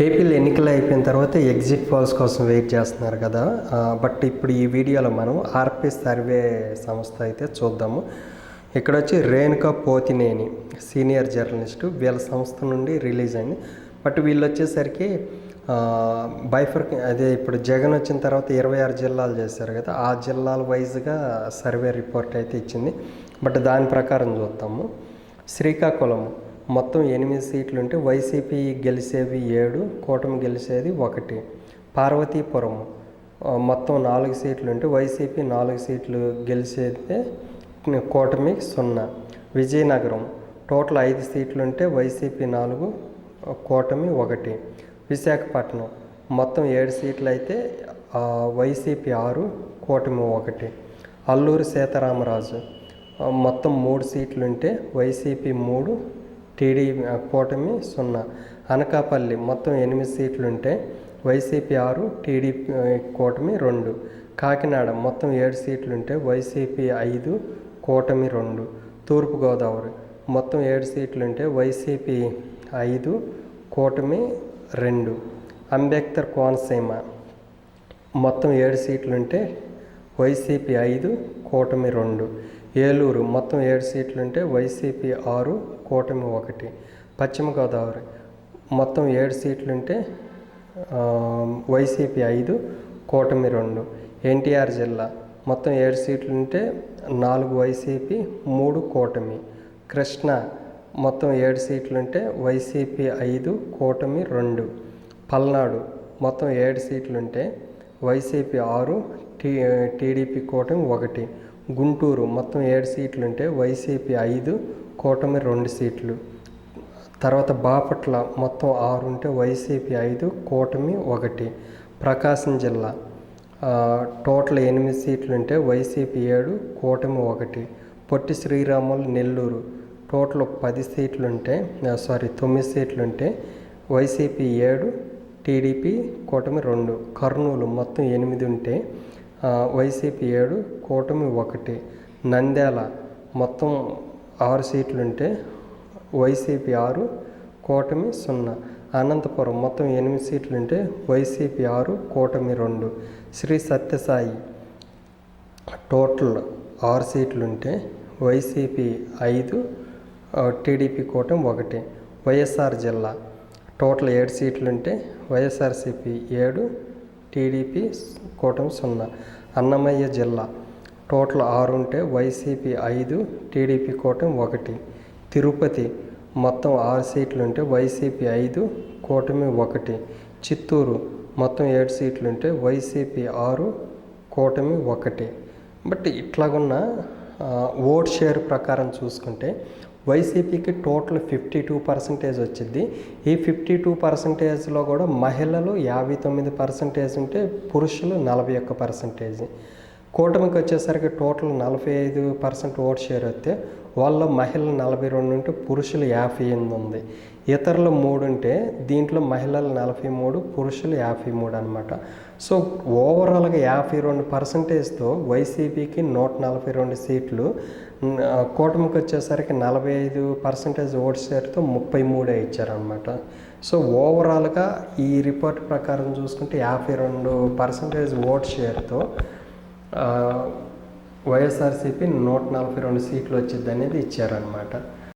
ఏపీలో ఎన్నికలు అయిపోయిన తర్వాత ఎగ్జిట్ పోల్స్ కోసం వెయిట్ చేస్తున్నారు కదా. బట్ ఇప్పుడు ఈ వీడియోలో మనం ఆర్పీ సర్వే సంస్థ అయితే చూద్దాము. ఇక్కడ వచ్చి రేణుకా పోతినేని సీనియర్ జర్నలిస్టు వీళ్ళ సంస్థ నుండి రిలీజ్ అయింది. బట్ వీళ్ళు వచ్చేసరికి అదే ఇప్పుడు జగన్ వచ్చిన తర్వాత 26 జిల్లాలు చేశారు కదా, ఆ జిల్లాల వైజ్గా సర్వే రిపోర్ట్ అయితే ఇచ్చింది. బట్ దాని ప్రకారం చూద్దాము. శ్రీకాకుళం మొత్తం 8 సీట్లు ఉంటే వైసీపీ గెలిచేవి 7, కూటమి గెలిచేది 1. పార్వతీపురం మొత్తం 4 సీట్లు ఉంటే వైసీపీ 4 సీట్లు గెలిచేది, కూటమి 0. విజయనగరం టోటల్ 5 సీట్లు ఉంటే వైసీపీ 4, కూటమి 1. విశాఖపట్నం మొత్తం 7 సీట్లు అయితే వైసీపీ 6, కూటమి 1. అల్లూరు సీతారామరాజు మొత్తం 3 సీట్లు ఉంటే వైసీపీ 3, కూటమి 0. అనకాపల్లి మొత్తం 8 సీట్లు ఉంటే వైసీపీ 6, టీడీపీ కూటమి 2. కాకినాడ మొత్తం 7 సీట్లు ఉంటే వైసీపీ 5, కూటమి 2. తూర్పుగోదావరి మొత్తం 7 సీట్లు ఉంటే వైసీపీ 5, కూటమి 2. అంబేద్కర్ కోనసీమ మొత్తం 7 సీట్లు ఉంటే వైసీపీ 5, కూటమి 2. ఏలూరు మొత్తం 7 సీట్లు ఉంటే వైసీపీ 6, కూటమి 1. పశ్చిమ గోదావరి మొత్తం 7 సీట్లు ఉంటే వైసీపీ 5, కూటమి 2. ఎన్టీఆర్ జిల్లా మొత్తం 7 సీట్లు ఉంటే 4 వైసీపీ, 3 కూటమి. కృష్ణా మొత్తం 7 సీట్లు ఉంటే వైసీపీ 5, కూటమి 2. పల్నాడు మొత్తం 7 సీట్లు ఉంటే వైసీపీ 6, టీడీపీ కూటమి 1. గుంటూరు మొత్తం 7 సీట్లు ఉంటే వైసీపీ 5, కూటమి 2 సీట్లు. తర్వాత బాపట్ల మొత్తం 6 ఉంటే వైసీపీ 5, కూటమి 1. ప్రకాశం జిల్లా టోటల్ 8 సీట్లు ఉంటే వైసీపీ 7, కూటమి 1. పొట్టి శ్రీరాములు నెల్లూరు టోటల్ 9 సీట్లు ఉంటే వైసీపీ 7, టీడీపీ కూటమి 2. కర్నూలు మొత్తం 8 ఉంటే వైసీపీ 7, కూటమి 1. నంద్యాల మొత్తం 6 సీట్లు ఉంటే వైసీపీ 6, కూటమి 0. అనంతపురం మొత్తం 8 సీట్లు ఉంటే వైసీపీ 6, కూటమి 2. శ్రీ సత్యసాయి టోటల్ 6 సీట్లు ఉంటే వైసీపీ 5, టీడీపీ కూటమి 1. వైఎస్ఆర్ జిల్లా టోటల్ 7 సీట్లు ఉంటే వైఎస్ఆర్సీపీ 7, టీడీపీ కూటమి 0. అన్నమయ్య జిల్లా టోటల్ 6 ఉంటే వైసీపీ 5, టీడీపీ కూటమి 1. తిరుపతి మొత్తం 6 సీట్లు ఉంటే వైసీపీ 5, కూటమి 1. చిత్తూరు మొత్తం 7 సీట్లు ఉంటే వైసీపీ 6, కూటమి 1. బట్ ఇట్లాగున్న ఓట్ షేర్ ప్రకారం చూసుకుంటే వైసీపీకి టోటల్ 52% వచ్చింది. ఈ 52%లో కూడా మహిళలు 59% ఉంటే పురుషులు 41%. కూటమికి వచ్చేసరికి టోటల్ 45% ఓట్ షేర్ వస్తే వాళ్ళ మహిళలు 42 ఉంటే పురుషులు 58 ఉంది. ఇతరులు 3 ఉంటే దీంట్లో మహిళలు 43, పురుషులు 53 అనమాట. సో ఓవరాల్గా 52%తో వైసీపీకి 142 సీట్లు, కూటమికి వచ్చేసరికి 45% ఓట్ షేర్తో 33 ఇచ్చారనమాట. సో ఓవరాల్గా ఈ రిపోర్ట్ ప్రకారం చూసుకుంటే 52% ఓట్ షేర్తో వైఎస్ఆర్సీపీ 142 సీట్లు వచ్చింది అనేది ఇచ్చారనమాట.